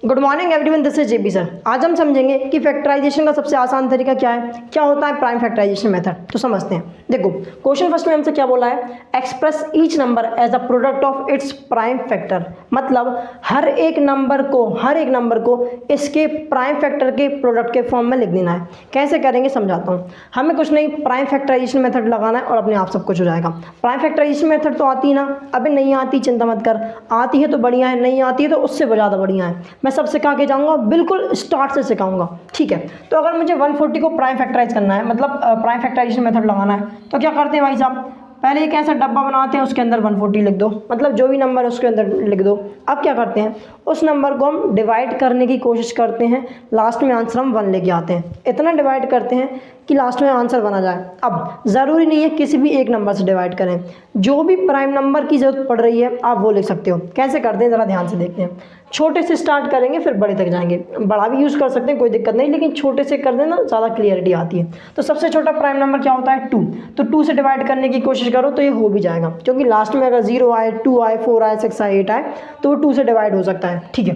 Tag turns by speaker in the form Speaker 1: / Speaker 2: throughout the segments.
Speaker 1: Good morning everyone, this is JB sir. आज हम समझेंगे कि फैक्टराइजेशन का सबसे आसान तरीका क्या है, क्या होता है प्राइम फैक्टराइजेशन मेथड। तो समझते हैं। देखो, क्वेश्चन फर्स्ट में हमसे क्या बोला है, express each number as a product of its prime factor. मतलब हर एक नंबर को इसके प्राइम फैक्टर के प्रोडक्ट के फॉर्म में लिख देना है। कैसे करेंगे समझाता हूँ। हमें कुछ नहीं, प्राइम फैक्टराइजेशन मेथड लगाना है और अपने आप सब कुछ हो जाएगा। प्राइम फैक्टराइजेशन मेथड तो आती है ना, अभी नहीं आती चिंता मत कर, आती है तो बढ़िया है, नहीं आती है तो उससे ज़्यादा बढ़िया है। मैं सब सिखा के जाऊंगा, बिल्कुल स्टार्ट से सिखाऊंगा, ठीक है। तो अगर मुझे 140 को प्राइम फैक्टराइज करना है, मतलब प्राइम फैक्टराइजेशन मेथड लगाना है, तो क्या करते हैं भाई साहब, पहले एक ऐसा डब्बा बनाते हैं, उसके अंदर 140 लिख दो, मतलब जो भी नंबर है उसके अंदर लिख दो। अब क्या करते हैं, उस नंबर को हम डिवाइड करने की कोशिश करते हैं, लास्ट में आंसर हम 1 लेके आते हैं। इतना डिवाइड करते हैं कि लास्ट में आंसर 1 आ जाए। अब ज़रूरी नहीं है किसी भी एक नंबर से डिवाइड करें, जो भी प्राइम नंबर की ज़रूरत पड़ रही है आप वो लिख सकते हो। कैसे करते हैं ज़रा ध्यान से देखते हैं। छोटे से स्टार्ट करेंगे फिर बड़े तक जाएंगे, बड़ा भी यूज़ कर सकते हैं, कोई दिक्कत नहीं, लेकिन छोटे से कर देना ज़्यादा क्लियरिटी आती है। तो सबसे छोटा प्राइम नंबर क्या होता है, 2। तो 2 से डिवाइड करने की कोशिश करो तो ये हो भी जाएगा, क्योंकि लास्ट में अगर 0 आए, 2 आए, 4 आए, 6 आए, 8 आए तो वो 2 से डिवाइड हो सकता है, ठीक है।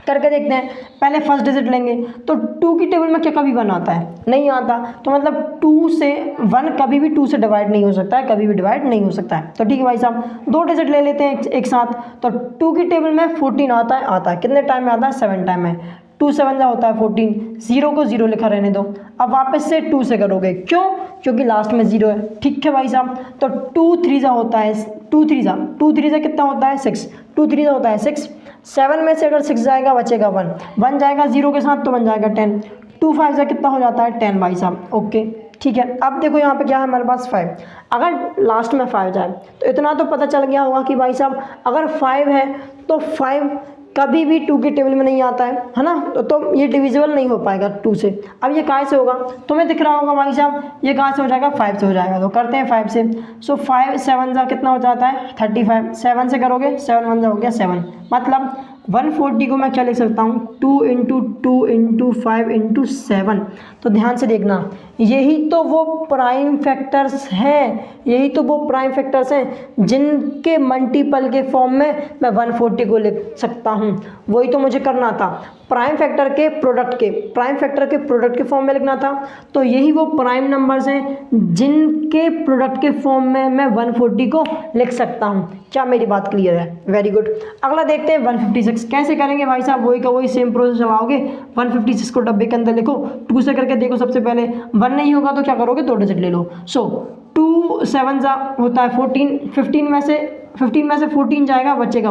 Speaker 1: करके देखते हैं। पहले फर्स्ट डिजिट लेंगे तो 2 की टेबल में क्या कभी 1 आता है, नहीं आता। तो मतलब 2 से 1 कभी भी 2 से डिवाइड नहीं हो सकता है, कभी भी डिवाइड नहीं हो सकता है। तो ठीक है भाई साहब, 2 डिजिट ले लेते हैं एक साथ। तो 2 की टेबल में 14 आता है। कितने टाइम में आता है, 7 टाइम में। 2 7 होता है 14, 0 को 0 लिखा रहने दो। अब वापस से 2 से करोगे, क्यों, क्योंकि लास्ट में 0 है, ठीक है भाई साहब। तो 2 3 होता है 2 3 कितना होता है 6, 2 3 होता है 6। 7 में से अगर 6 जाएगा बचेगा 1 जाएगा 0 के साथ तो बन जाएगा 10। 2 5 कितना हो जाता है 10 भाई साहब, ओके ठीक है। अब देखो यहाँ पे क्या है हमारे पास 5, अगर लास्ट में 5 जाए तो इतना तो पता चल गया होगा कि भाई साहब अगर 5 है तो 5 कभी भी 2 की टेबल में नहीं आता है ना, तो ये डिविजिबल नहीं हो पाएगा 2 से। अब ये कहाँ से होगा, तुम्हें दिख रहा होगा भाई साहब, ये कहाँ से हो जाएगा, 5 से हो जाएगा। तो करते हैं 5 से। सो 5 7 जा कितना हो जाता है 35, 7 से करोगे 7 1 जा हो गया 7। मतलब 140 को मैं क्या लिख सकता हूँ, 2 × 2 × 5 × 7। तो ध्यान से देखना, यही तो वो प्राइम फैक्टर्स हैं, यही तो वो प्राइम फैक्टर्स हैं जिनके मल्टीपल के फॉर्म में मैं 140 को लिख सकता हूँ। वही तो मुझे करना था, प्राइम फैक्टर के प्रोडक्ट के फॉर्म में लिखना था। तो यही वो प्राइम नंबर्स हैं जिनके प्रोडक्ट के फॉर्म में मैं 140 को लिख सकता हूँ। क्या मेरी बात क्लियर है, वेरी गुड। अगला देखते हैं 156 कैसे करेंगे भाई साहब, वही का वही सेम प्रोसेस चलाओगे। 156 को डब्बे के अंदर लिखो, 2 से करके देखो। सबसे पहले 1 नहीं होगा तो क्या करोगे, 2 डिजिट ले लो। सो 2 7 होता है 14, 15 में से 14 जाएगा बचेगा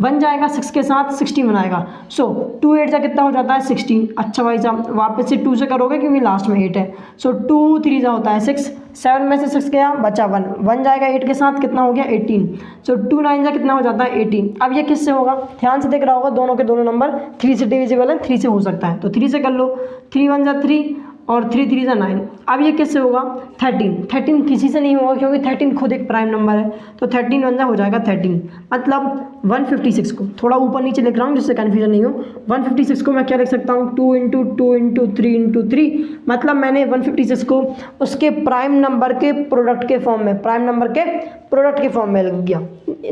Speaker 1: 1 जाएगा 6 के साथ 16 बनाएगा। सो 2 8 जा कितना हो जाता है 16। अच्छा भाई साहब वापस से 2 से करोगे क्योंकि लास्ट में 8 है। सो 2 3 जा होता है 6, 7 में से 6 गया बचा 1 जाएगा 8 के साथ कितना हो गया 18। सो 2 9 जा कितना हो जाता है 18। अब ये किससे होगा, ध्यान से देख रहा होगा, दोनों के दोनों नंबर 3 से डिविजिबल है, 3 से हो सकता है। तो 3 से कर लो, 3 1 जा 3 और 3 3 जा 9। अब ये किससे होगा, 13 किसी से नहीं होगा क्योंकि 13 खुद एक प्राइम नंबर है। तो 13 1 जा हो जाएगा 13। मतलब 156 को थोड़ा ऊपर नीचे लिख रहा हूँ जिससे कन्फ्यूजन नहीं हो। 156 को मैं क्या लिख सकता हूँ, 2 × 2 × 3 × 3। मतलब मैंने 156 को उसके प्राइम नंबर के प्रोडक्ट के फॉर्म में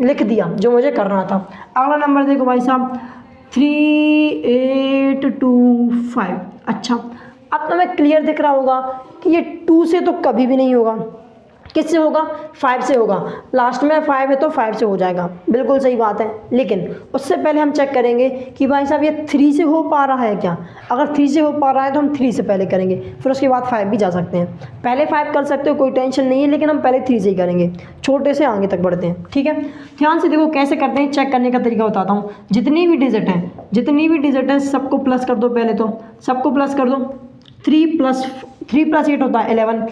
Speaker 1: लिख दिया जो मुझे करना था। अगला नंबर देखो भाई साहब 3825। अच्छा, अब तो मैं क्लियर दिख रहा होगा कि ये 2 से तो कभी भी नहीं होगा, किससे होगा, 5 से होगा। लास्ट में 5 है तो 5 से हो जाएगा, बिल्कुल सही बात है। लेकिन उससे पहले हम चेक करेंगे कि भाई साहब ये 3 से हो पा रहा है क्या। अगर 3 से हो पा रहा है तो हम 3 से पहले करेंगे, फिर उसके बाद 5 भी जा सकते हैं। पहले 5 कर सकते हो, कोई टेंशन नहीं है, लेकिन हम पहले 3 से ही करेंगे, छोटे से आगे तक बढ़ते हैं, ठीक है। ध्यान से देखो कैसे करते हैं, चेक करने का तरीका बताता हूँ। जितनी भी डिजिट हैं सबको प्लस कर दो, पहले तो सबको प्लस कर दो। 3 + 8 होता है 11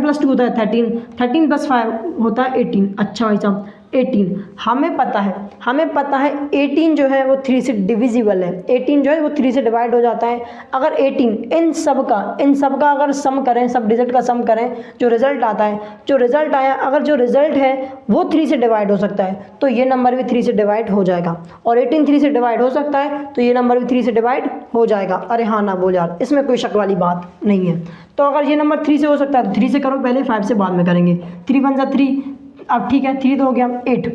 Speaker 1: + 2 होता है 13 + 5 होता है 18। अच्छा भाई साहब 18 हमें पता है 18 जो है वो 3 से डिविजिबल है, 18 जो है वो 3 से डिवाइड हो जाता है। अगर 18 इन सब का अगर सम करें, सब डिजिट का सम करें, जो रिजल्ट आया अगर जो रिजल्ट है वो 3 से डिवाइड हो सकता है तो ये नंबर भी 3 से डिवाइड हो जाएगा। और 18 3 से डिवाइड हो सकता है तो ये नंबर भी 3 से डिवाइड हो जाएगा। अरे हाँ ना बोल यार, इसमें कोई शक वाली बात नहीं है। तो अगर ये नंबर 3 से हो सकता है तो 3 से करो पहले, 5 से बाद में करेंगे। 3 1 जा 3, अब ठीक है 3 तो हो गया 8,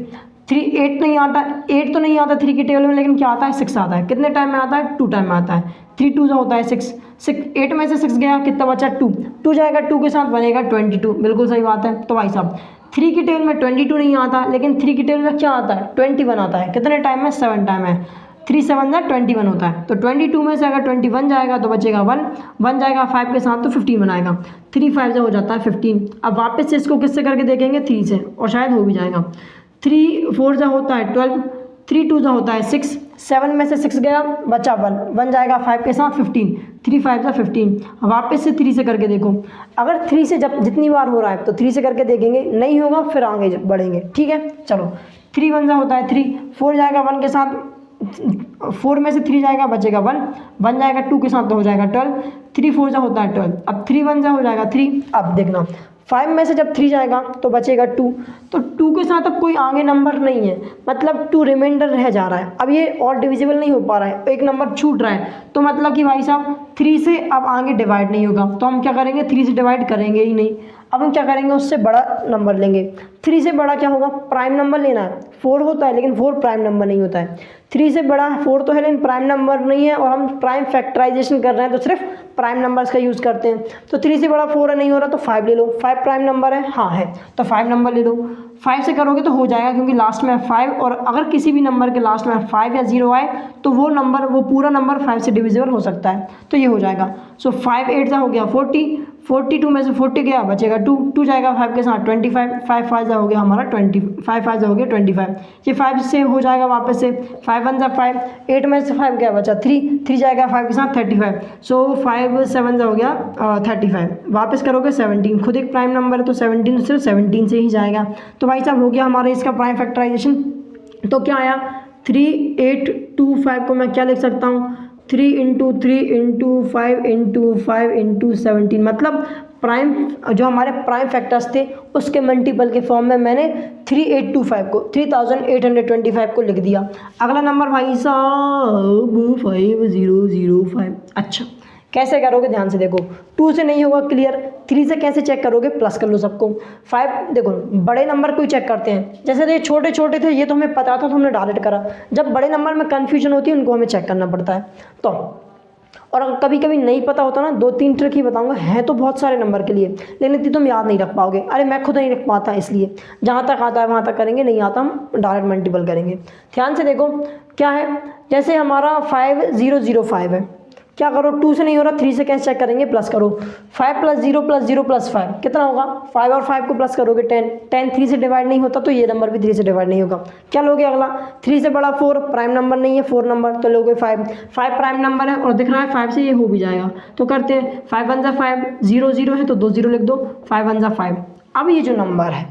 Speaker 1: 3 8 नहीं आता, 8 तो नहीं आता 3 की टेबल में, लेकिन क्या आता है 6 आता है। कितने टाइम में आता है? 2 टाइम में आता है। 3 2 होता है 6, 8 में से 6 गया, कितना बचा? 2 जाएगा, 2 के साथ बनेगा 22। बिल्कुल सही बात है। तो भाई साहब 3 की टेबल में 22 नहीं आता, लेकिन 3 की टेबल में क्या आता है? 21 आता है। कितने टाइम में? 7 टाइम है। 3 7 21 होता है। तो 22 में से अगर 21 जाएगा तो बचेगा 1 जाएगा 5 के साथ, तो 15 बनाएगा। 3 5 से हो जाता है 15। अब वापस से इसको किससे करके देखेंगे? 3 से, और शायद हो भी जाएगा। 3 4 जा होता है 12, 3 2 जा होता है 6, 7 में से 6 गया, बचा 1 जाएगा 5 के साथ 15, 3 5 जा 15। वापस से 3 से करके देखो। अगर 3 से जब जितनी बार हो रहा है तो 3 से करके देखेंगे, नहीं होगा फिर आगे बढ़ेंगे। ठीक है, चलो 3 1 जा होता है 3, 4 जाएगा 1 के साथ, 4 में से 3 जाएगा, बचेगा 1 जाएगा 2 के साथ, तो हो जाएगा 12, 3 4 जा होता है 12। अब 3 1 जा हो जाएगा 3। अब देखना 5 में से जब 3 जाएगा तो बचेगा 2, तो 2 के साथ अब कोई आगे नंबर नहीं है, मतलब 2 रिमाइंडर रह जा रहा है। अब ये और डिविजिबल नहीं हो पा रहा है, एक नंबर छूट रहा है, तो मतलब कि भाई साहब 3 से अब आगे डिवाइड नहीं होगा। तो हम क्या करेंगे? 3 से डिवाइड करेंगे ही नहीं। अब हम क्या करेंगे? उससे बड़ा नंबर लेंगे। 3 से बड़ा क्या होगा? प्राइम नंबर लेना है। 4 होता है लेकिन 4 प्राइम नंबर नहीं होता है। 3 से बड़ा 4 तो है लेकिन प्राइम नंबर नहीं है, और हम प्राइम फैक्टराइजेशन कर रहे हैं तो सिर्फ प्राइम नंबर्स का यूज़ करते हैं। तो 3 से बड़ा 4 है, नहीं हो रहा तो 5 ले लो। 5 प्राइम नंबर है, हाँ है, तो 5 नंबर ले लो। 5 से करोगे तो हो जाएगा, क्योंकि लास्ट में है 5, और अगर किसी भी नंबर के लास्ट में 5 या 0 आए तो वो नंबर, वो पूरा नंबर 5 से डिविजिबल हो सकता है, तो ये हो जाएगा। सो 5 8 जा हो गया 40, 42 में से 40 गया, बचेगा 2 जाएगा 5 के साथ 25, 5 5 जा हो गया हमारा 25, 5 5 जा हो गया 25। ये 5 से हो जाएगा वापस से, 5 1 जा 5, 8 में से 5 गया, बचा 3 जाएगा 5 के साथ 35। सो 5 7 जा हो गया 35। वापस करोगे 17, खुद एक प्राइम नंबर है तो 17 सिर्फ 17 से ही जाएगा। तो भाई साहब हो गया हमारा इसका प्राइम फैक्टराइजेशन। तो क्या आया? 3 8 2 5 को मैं क्या लिख सकता हूँ? 3 × 3 × 5 × 5 × 17, मतलब प्राइम जो हमारे प्राइम फैक्टर्स थे उसके मल्टीपल के फॉर्म में मैंने 3825 को 3825 को लिख दिया। अगला नंबर भाई साहब 5005। अच्छा कैसे करोगे? ध्यान से देखो, 2 से नहीं होगा क्लियर, 3 से कैसे चेक करोगे? प्लस कर लो सबको। 5 देखो बड़े नंबर को ही चेक करते हैं, जैसे ये छोटे छोटे थे ये तो हमें पता था तो हमने डायरेक्ट करा। जब बड़े नंबर में कन्फ्यूजन होती है उनको हमें चेक करना पड़ता है। तो और अगर कभी कभी नहीं पता होता ना, 2-3 ट्रिक ही बताऊंगा, है तो बहुत सारे नंबर के लिए, लेकिन इतनी तुम याद नहीं रख पाओगे। अरे मैं खुद नहीं रख पाता, इसलिए जहाँ तक आता है वहाँ तक करेंगे, नहीं आता हम डायरेक्ट मल्टीपल करेंगे। ध्यान से देखो क्या है, जैसे हमारा 5005 है, क्या करो? 2 से नहीं हो रहा, 3 से कैसे चेक करेंगे? प्लस करो। 5 + 0 + 0 + 5 कितना होगा? 5 और 5 को प्लस करोगे 10। 3 से डिवाइड नहीं होता तो ये नंबर भी 3 से डिवाइड नहीं होगा। क्या लोगे अगला? 3 से बड़ा 4, प्राइम नंबर नहीं है 4 नंबर, तो लोगे 5 प्राइम नंबर है और दिख रहा है 5 से ये हो भी जाएगा। तो करते हैं 5 1 जा 5, 0 0 है तो 2 0 लिख दो, 5 1 जा 5। अब ये जो नंबर है,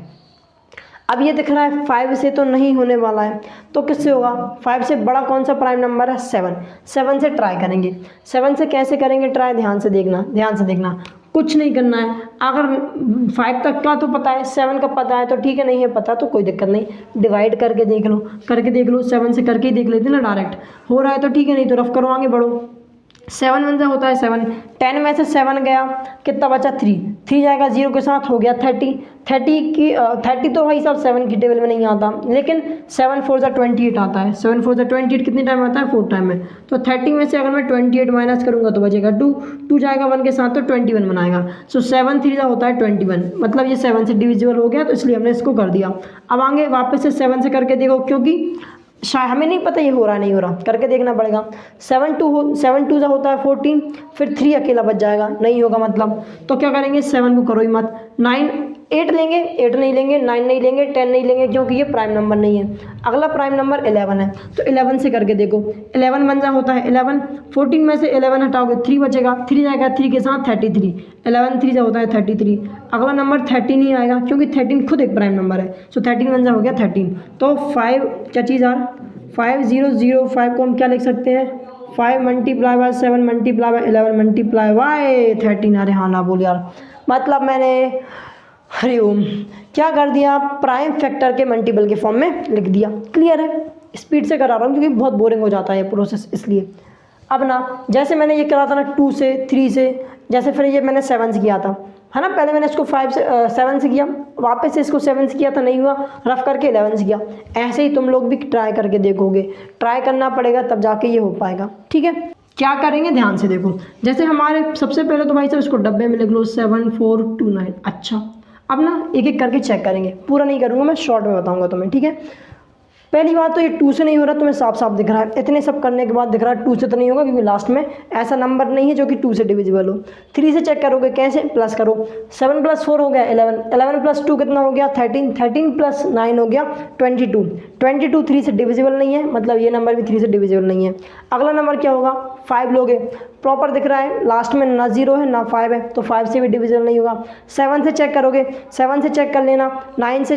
Speaker 1: अब ये दिख रहा है 5 से तो नहीं होने वाला है, तो किससे होगा? 5 से बड़ा कौन सा प्राइम नंबर है? 7 से ट्राई करेंगे। 7 से कैसे करेंगे ट्राई? ध्यान से देखना, कुछ नहीं करना है। अगर 5 तक का तो पता है, 7 का पता है तो ठीक है, नहीं है पता तो कोई दिक्कत नहीं, डिवाइड करके देख लो। 7 से करके ही देख लेते ना, डायरेक्ट हो रहा है तो ठीक है, नहीं तो रफ करो, आगे बढ़ो। 7 1 जा होता है 7, 10 में से 7 गया, कितना बचा? 3 जाएगा 0 के साथ, हो गया 30 तो भाई साहब 7 की टेबल में नहीं आता, लेकिन 7 4 जा 28 आता है। 7 4 जा 28 कितने टाइम आता है? 4 टाइम में। तो 30 में से अगर मैं 28 माइनस करूँगा तो बचेगा 2 जाएगा 1 के साथ तो 21 बनाएगा। सो 7 3 जा होता है 21, मतलब ये 7 से डिविजिबल हो गया, तो इसलिए हमने इसको कर दिया। अब आगे वापस से 7 से करके देखो, क्योंकि शायद हमें नहीं पता ये हो रहा है नहीं हो रहा, करके देखना पड़ेगा। 7 2 जा होता है 14, फिर 3 अकेला बच जाएगा, नहीं होगा मतलब, तो क्या करेंगे? 7 को करो ही मत। 9 8 लेंगे, 8 नहीं लेंगे, 9 नहीं लेंगे, 10 नहीं लेंगे, क्योंकि ये प्राइम नंबर नहीं है। अगला प्राइम नंबर 11 है, तो 11 से करके देखो। 11 1 जा होता है 11, 14 में से 11 हटाओगे 3 बचेगा, 3 जाएगा 3 के साथ 33, 11 3 जा होता है 33। अगला नंबर 13 नहीं आएगा, क्योंकि 13 खुद एक प्राइम नंबर है। सो 13 1 जा हो गया 13। तो 5 क्या चीज़ आ 5005 को हम क्या लिख सकते हैं? 5 × 7 × 11 × 13। अरे हाँ ना बोल यार, मतलब मैंने हरिओम क्या कर दिया? प्राइम फैक्टर के मल्टीपल के फॉर्म में लिख दिया। क्लियर है? स्पीड से करा रहा हूँ क्योंकि बहुत बोरिंग हो जाता है ये प्रोसेस, इसलिए। अब ना जैसे मैंने ये करा था ना 2 से 3 से, जैसे फिर ये मैंने 7 से किया था, है ना। पहले मैंने इसको 5 से 7 से किया, वापस से इसको 7 से किया था, नहीं हुआ, रफ करके 11 से किया। ऐसे ही तुम लोग भी ट्राई करके देखोगे, ट्राई करना पड़ेगा तब जाके ये हो पाएगा, ठीक है। क्या करेंगे ध्यान से देखो, जैसे हमारे सबसे पहले तो भाई साहब इसको डब्बे में लिख लो 7429। अच्छा, अब ना एक एक करके चेक करेंगे, पूरा नहीं करूँगा मैं, शॉर्ट में बताऊँगा तुम्हें, ठीक है। पहली बात तो ये 2 से नहीं हो रहा, तुम्हें साफ साफ दिख रहा है, इतने सब करने के बाद दिख रहा है 2 से तो नहीं होगा, क्योंकि लास्ट में ऐसा नंबर नहीं है जो कि 2 से डिविजिबल हो। 3 से चेक करोगे, कैसे, प्लस करो, 7 + 4 हो गया 11, 11 + 2 कितना हो गया 13, 13 + 9 हो गया 22, 22 3 से डिविजिबल नहीं है, मतलब ये नंबर भी 3 से डिविजिबल नहीं है। अगला नंबर क्या होगा, 5 लोगे, प्रॉपर दिख रहा है, लास्ट में ना 0 है ना 5 है, तो 5 से भी डिविजिबल नहीं होगा। 7 से चेक करोगे, 7 से चेक कर लेना, 7 से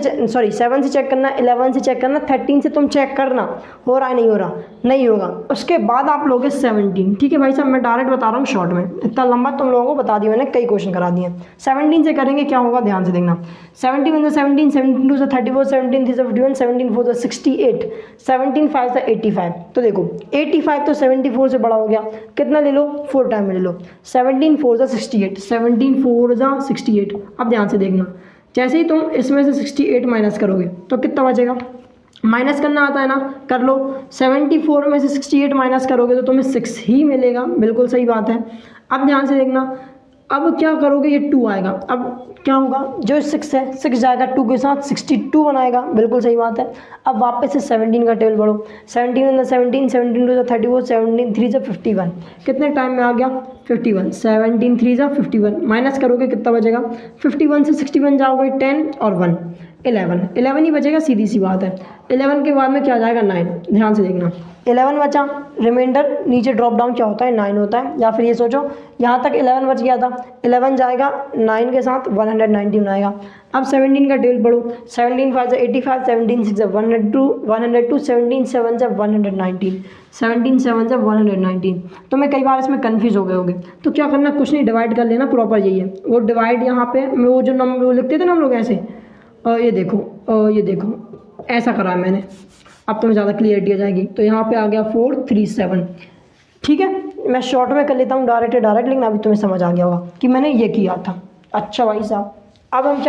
Speaker 1: चेक करना, 11 से चेक करना, 13 से तुम चेक करना हो रहा है नहीं हो रहा, नहीं होगा। उसके बाद आप लोगे 17, ठीक है भाई साहब, मैं डायरेक्ट बता रहा हूँ शॉर्ट में, इतना लंबा तुम लोगों को बता दिया मैंने, कई क्वेश्चन करा दिए। 17 से करेंगे, क्या होगा ध्यान से देखना, 17 × 17, 17 × 2 = 34, 17 × 3 = 51, 17 × 4 = 68, 17 × 5 = 85। तो देखो 85 तो 74 से बड़ा हो गया, कितना ले लो, 4 टाइम में ले लो, 17 × 4 = 68, 17 × 4 = 68। अब ध्यान से देखना, जैसे ही तुम इसमें से 68 माइनस करोगे तो कितना बचेगा, माइनस करना आता है ना, कर लो। 74 में से 68 माइनस करोगे तो तुम्हें 6 ही मिलेगा, बिल्कुल सही बात है। अब ध्यान से देखना, अब क्या करोगे, ये 2 आएगा, अब क्या होगा, जो 6 है 6 जाएगा 2 के साथ 62 बनाएगा, बिल्कुल सही बात है। अब वापस से 17 का टेबल बढ़ो, 17 × 17, 17 × 2 = 34, 17 × 3 = 51, कितने टाइम में आ गया 51, 17 × 3 = 51, माइनस करोगे कितना बचेगा, 51 से 61 जाओगे 10 और 1 11 ही बचेगा, सीधी सी बात है। 11 के बाद में क्या जाएगा 9, ध्यान से देखना, 11 बचा, रिमाइंडर नीचे ड्रॉप डाउन क्या होता है 9 होता है, या फिर ये सोचो यहाँ तक 11 बच गया था, 11 जाएगा 9 के साथ 190 बनाएगा। अब 17 का टेबल पढ़ो, 17 × 5 = 85, 17 × 6 = 102, 17 × 7 = 119, 17 × 7 = 119। तो मैं कई बार इसमें कन्फ्यूज़ हो गए होगे, तो क्या करना, कुछ नहीं, डिवाइड कर लेना, प्रॉपर यही है वो डिवाइड। यहाँ पे वो जो नंबर वो लिखते थे ना हम लोग ऐसे, ये देखो ऐसा करा मैंने, अब तुम्हें ज़्यादा क्लियरिटी आ जाएगी। तो यहाँ पे आ गया 437, ठीक है। मैं शॉर्ट में कर लेता हूँ, डायरेक्ट लेकिन अभी तुम्हें समझ आ गया होगा कि मैंने ये किया था। अच्छा भाई साहब, अब हम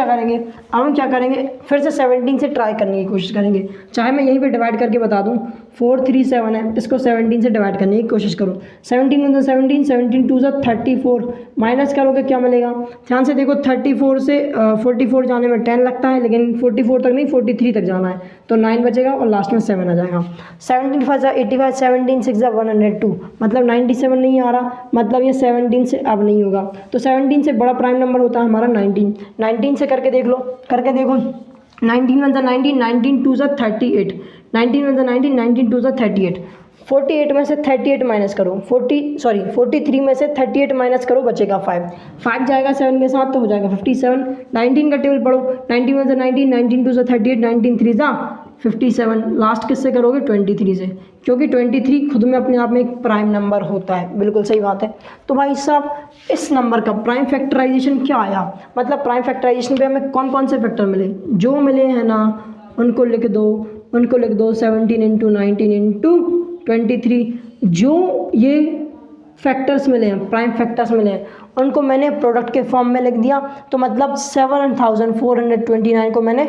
Speaker 1: क्या करेंगे, फिर से 17 से ट्राई करने की कोशिश करेंगे, चाहे मैं यहीं पे डिवाइड करके बता दूं, 437 है, इसको 17 से डिवाइड करने की कोशिश करो। 17 × 17, 17 × 2 = 34, माइनस करोगे क्या मिलेगा, ध्यान से देखो, 34 से 44 जाने में 10 लगता है, लेकिन 44 तक नहीं 43 तक जाना है, तो 9 बचेगा और लास्ट में 7 आ जाएगा। 17 × 5 = 85, 17 × 6 = 102, मतलब 97 नहीं आ रहा, मतलब ये 17 से अब नहीं होगा। तो 17 से बड़ा प्राइम नंबर होता है हमारा 19 से करके देखो, 19 × 19, 19 × 2 = 38, 19 × 19, 19 × 2 = 38, 48 में से 38 माइनस करो, 43 में से 38 माइनस करो, बचेगा 5 जाएगा 7 के साथ, तो हो जाएगा 57। 19 का टेबल पढ़ो, 19 में से 19, 19 × 2 = 38, 19 × 3 = 57, लास्ट किससे करोगे 23 से, क्योंकि 23 खुद में अपने आप में एक प्राइम नंबर होता है, बिल्कुल सही बात है। तो भाई साहब इस नंबर का प्राइम फैक्टराइजेशन क्या आया, मतलब प्राइम फैक्टराइजेशन पे हमें कौन कौन से फैक्टर मिले, जो मिले हैं ना उनको लिख दो, 17 × 19 × 23, जो ये फैक्टर्स मिले हैं, प्राइम फैक्टर्स मिले हैं, उनको मैंने प्रोडक्ट के फॉर्म में लिख दिया। तो मतलब 7429 को मैंने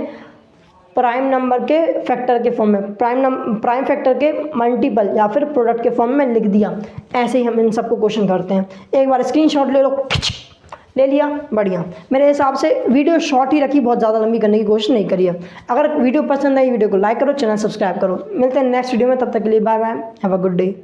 Speaker 1: प्राइम नंबर के फैक्टर के फॉर्म में, प्राइम फैक्टर के मल्टीपल या फिर प्रोडक्ट के फॉर्म में लिख दिया। ऐसे ही हम इन सबको क्वेश्चन करते हैं। एक बार स्क्रीनशॉट ले लो, ले लिया, बढ़िया। मेरे हिसाब से वीडियो शॉर्ट ही रखी, बहुत ज़्यादा लंबी करने की कोशिश नहीं करी है। अगर वीडियो पसंद आई, वीडियो को लाइक करो, चैनल सब्सक्राइब करो। मिलते हैं नेक्स्ट वीडियो में, तब तक के लिए bye bye, have a good day.